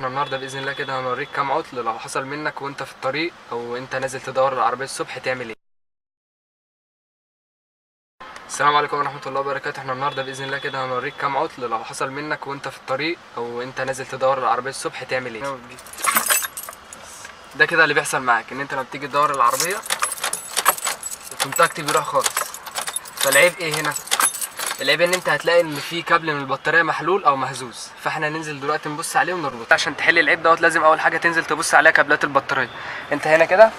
احنا النهارده باذن الله كده هنوريك كام عطل لو حصل منك وانت في الطريق او انت نازل تدور العربيه الصبح تعمل ايه. السلام عليكم ورحمه الله وبركاته. احنا النهارده باذن الله كده هنوريك كام عطل لو حصل منك وانت في الطريق او انت نازل تدور العربيه الصبح تعمل ايه. ده كده اللي بيحصل معاك، ان انت لما بتيجي تدور العربيه الكونتاكت بيروح خالص. فالعيب ايه هنا؟ العيب ان انت هتلاقي ان في كابل من البطاريه محلول او مهزوز، فاحنا ننزل دلوقتي نبص عليه ونربطه. عشان تحل العيب دوت لازم اول حاجه تنزل تبص عليها كابلات البطاريه. انت هنا كده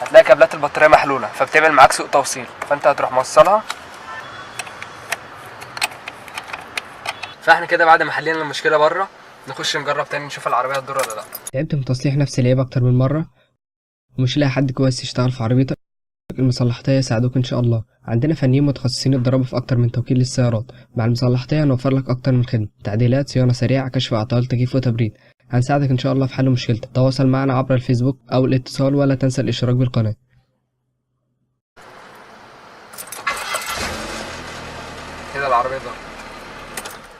هتلاقي كابلات البطاريه محلوله فبتعمل معاك سوء توصيل، فانت هتروح موصلها. فاحنا كده بعد ما حلينا المشكله بره نخش نجرب تاني نشوف العربيه هتدور ولا لا. تعبت من تصليح نفس العيب اكتر من مره ومش لاقي حد كويس يشتغل في عربيتك؟ المصلحتية يساعدوك ان شاء الله. عندنا فنيين متخصصين اتدربوا في اكتر من توكيل للسيارات. مع المصلحتية هنوفر لك اكتر من خدمه: تعديلات، صيانه سريعه، كشف اعطال، تكييف وتبريد. هنساعدك ان شاء الله في حل مشكلتك. تواصل معنا عبر الفيسبوك او الاتصال، ولا تنسى الاشتراك بالقناه. كده العربيه دورت.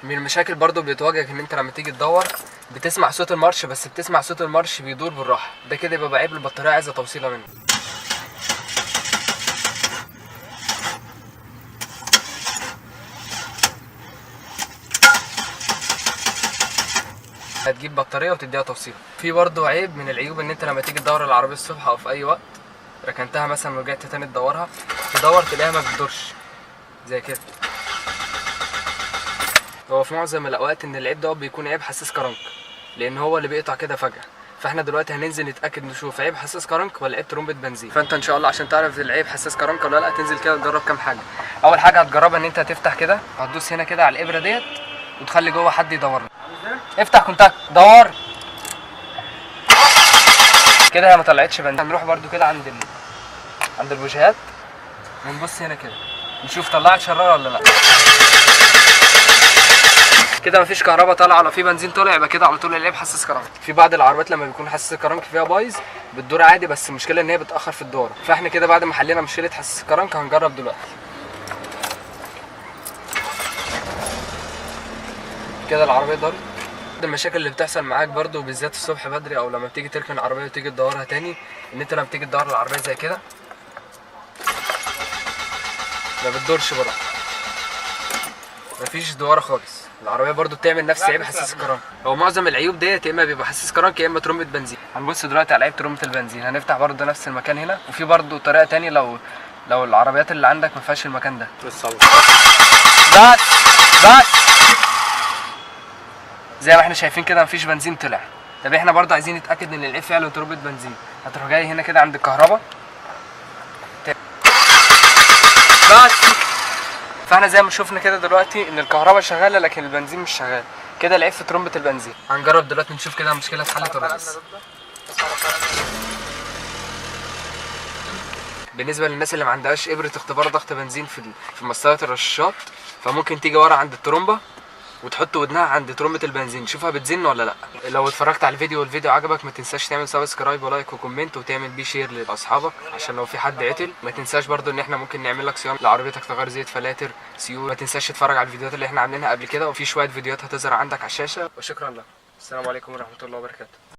من المشاكل برضو بتواجهك ان انت لما تيجي تدور بتسمع صوت المارش، بس بتسمع صوت المارش بيدور بالراحه، ده كده يبقى عيب البطاريه عايزه توصيله منه. هتجيب بطاريه وتديها توصيله. في برضو عيب من العيوب ان انت لما تيجي تدور العربيه الصبح او في اي وقت ركنتها مثلا ورجعت تاني تدورها تلاقيها ما بتدورش زي كده. هو في معظم الاوقات ان العيب ده بيكون عيب حساس كرنك، لان هو اللي بيقطع كده فجاه. فاحنا دلوقتي هننزل نتاكد نشوف عيب حساس كرنك ولا عيب ترمبه بنزين. فانت ان شاء الله عشان تعرف العيب حساس كرنك ولا لا تنزل كده تجرب كام حاجه. اول حاجه هتجربها ان انت هتفتح كده، هتدوس هنا كده على الابره ديت وتخلي جوه حد يدور لك. افتح كونتاكت دور كده، هي ما طلعتش بنزين. هنروح برده كده عند البوجيهات ونبص هنا كده نشوف طلعت شراره ولا لا. كده مفيش كهرباء طالعه ولا في بنزين طالع، يبقى كده على طول العيب حساس كرنك. في بعض العربيات لما بيكون حساس الكرنك فيها بايظ بتدور عادي، بس المشكله ان هي بتاخر في الدوره. فاحنا كده بعد ما حلينا مشكله حساس الكرنك هنجرب دلوقتي. كده العربيه دارت. المشاكل اللي بتحصل معاك برده بالذات الصبح بدري او لما بتيجي تركن العربيه وتيجي تدورها تاني، ان انت لما بتيجي تدور العربيه زي كده ما بتدورش برضه، مفيش دواره خالص. العربيه برضو بتعمل نفس عيب حساس الكرنك. هو معظم العيوب ديت يا اما بيبقى حساس كرنك يا اما ترمبه بنزين. هنبص دلوقتي على عيب ترمبه البنزين. هنفتح برضو نفس المكان هنا، وفي برضو طريقه تانية لو العربيات اللي عندك ما فيهاش المكان ده. بس زي ما احنا شايفين كده مفيش بنزين طلع. طب احنا برضو عايزين نتاكد ان العيب فعلا ترمبه بنزين. هتروح جاي هنا كده عند الكهرباء بس. فاحنا زي ما شفنا كده دلوقتي ان الكهرباء شغاله لكن البنزين مش شغال، كده العيب في ترمبه البنزين. هنجرب دلوقتي نشوف كده المشكله اتحلت ولا لسه. بالنسبه للناس اللي ما عندهاش ابره اختبار ضغط بنزين في مسطره الرشاشات، فممكن تيجي ورا عند الترومبه وتحط ودنها عند ترمبه البنزين تشوفها بتزن ولا لا. لو اتفرجت على الفيديو والفيديو عجبك ما تنساش تعمل سبسكرايب ولايك وكومنت وتعمل بيه شير لاصحابك، عشان لو في حد عطل. ما تنساش برضو ان احنا ممكن نعمل لك صيانه لعربيتك، تغير زيت، فلاتر، سيول. ما تنساش تتفرج على الفيديوهات اللي احنا عاملينها قبل كده، وفي شويه فيديوهات هتظهر عندك على الشاشه. وشكرا لك. السلام عليكم ورحمه الله وبركاته.